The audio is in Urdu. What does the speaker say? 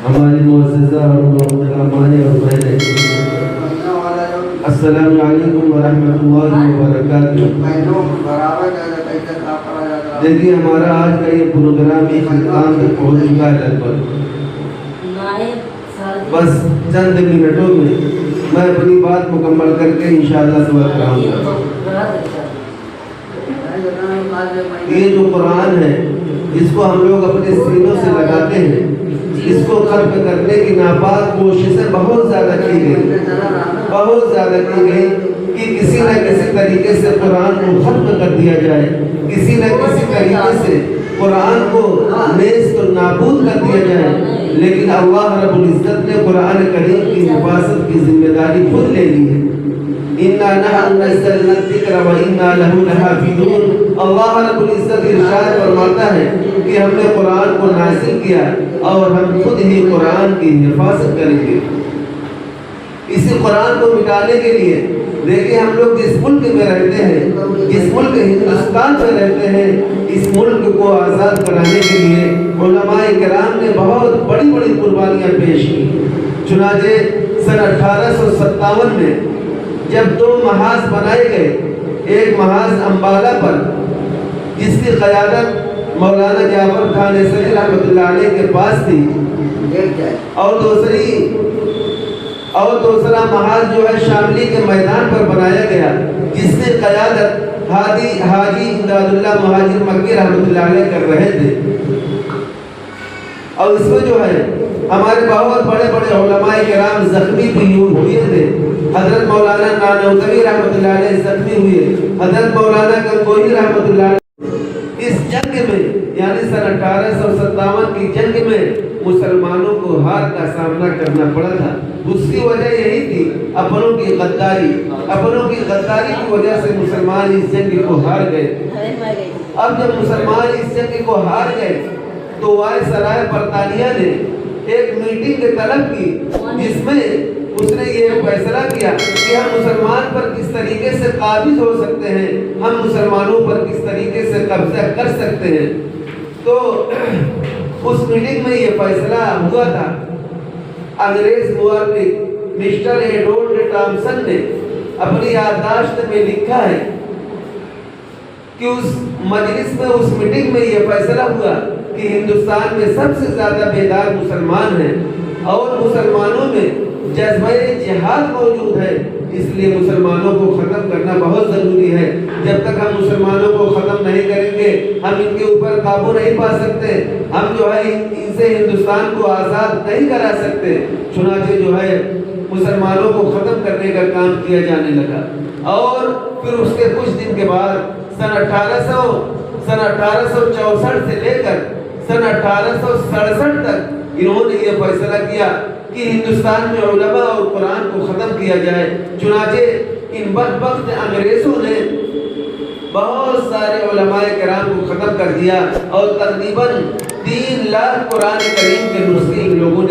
ہماری معززہ اور محترمانِ اور بہنیں، السلام علیکم ورحمۃ اللہ وبرکاتہ۔ دیکھیے ہمارا آج کا یہ پروگرام اختتام تک پہنچ چکا ہے لگ بھگ۔ بس چند منٹوں میں میں اپنی بات مکمل کر کے انشاءاللہ دعا کراؤں گا۔ یہ جو قرآن ہے اس کو ہم لوگ اپنے سینوں سے لگاتے ہیں، اس کو ختم کرنے کی ناپاک کوششیں بہت زیادہ کی گئی کہ کسی نہ کسی طریقے سے قرآن کو ختم کر دیا جائے، کسی نہ کسی طریقے سے قرآن کو نیست و نابود کر دیا جائے۔ لیکن اللہ رب العزت نے قرآن کریم کی حفاظت کی ذمہ داری خود لے لی ہے۔ اِنَّا نَحْنُ نَزَّلْنَا الذِّكْرَ وَإِنَّا لَهُ لَحَافِظُونَ۔ اللہ رب العزت ارشاد فرماتا ہے کہ ہم نے قرآن کو نازل کیا اور ہم خود ہی قرآن کی حفاظت کریں گے۔ اسی قرآن کو مٹانے کے لیے دیکھیں ہم لوگ جس ملک میں رہتے ہیں، جس ملک ہندوستان میں رہتے ہیں، اس ملک کو آزاد کرانے کے لیے علماء کرام نے بہت بڑی بڑی قربانیاں پیش کی۔ چنانچہ سن 1857 میں جب 2 محاذ بنائے گئے، ایک محاذ امبالہ پر جس کی قیادت مولانا جعفر خان نصری رحمۃ اللہ علیہ کے پاس تھی، اور دوسرا محاذ جو ہے شاملی کے میدان پر بنایا گیا، جس کی قیادت حاجی امداد اللہ مہاجر مکی رحمۃ اللہ علیہ کر رہے تھے۔ اور اس میں جو ہے ہمارے بہت بڑے بڑے علماء کرام زخمی بھی ہوئے تھے۔ حضرت مولانا نانوتوی رحمۃ اللہ علیہ زخمی ہوئے، حضرت مولانا گنگوہی رحمۃ اللہ علیہ۔ اس جنگ میں یعنی سن 1857 کی جنگ میں مسلمانوں کو ہار کا سامنا کرنا پڑا تھا۔ اس کی وجہ یہی تھی اپنوں کی غداری کی وجہ سے مسلمان اس جنگ کو ہار گئے۔ اب جب مسلمان اس جنگ کو ہار گئے تو وائسرائے برطانیہ نے ایک میٹنگ طلب کی، جس میں اس نے یہ فیصلہ کیا کہ ہم مسلمان پر کس طریقے سے قابض ہو سکتے ہیں، ہم مسلمانوں پر کس طریقے سے قبضہ کر سکتے ہیں۔ تو اس میٹنگ میں یہ فیصلہ ہوا تھا۔ انگریز مورخ مسٹر ایڈورڈ ٹامسن نے اپنی یادداشت میں لکھا ہے کہ اس مجلس میں، اس میٹنگ میں یہ فیصلہ ہوا کہ ہندوستان میں سب سے زیادہ بیدار مسلمان ہیں اور مسلمانوں میں جذبہ جہاد موجود ہے، اس لیے مسلمانوں کو ختم کرنا بہت ضروری ہے۔ جب تک ہم مسلمانوں کو ختم نہیں کریں گے ہم ان کے اوپر قابو نہیں پا سکتے، ہم جو ہے ان سے ہندوستان کو آزاد نہیں کرا سکتے۔ چنانچہ جو ہے مسلمانوں کو ختم کرنے کا کام کیا جانے لگا، اور پھر اس کے کچھ دن کے بعد سن 1864 سے لے کر سن 1867 تک انہوں نے یہ فیصلہ کیا کہ ہندوستان میں علماء اور قرآن کو ختم کیا جائے۔ چنانچہ ان بدبخت انگریزوں نے بہت سارے علماء کرام کو ختم کر دیا، اور تقریباً 3 لاکھ قرآن کریم کے نسخے ان لوگوں نے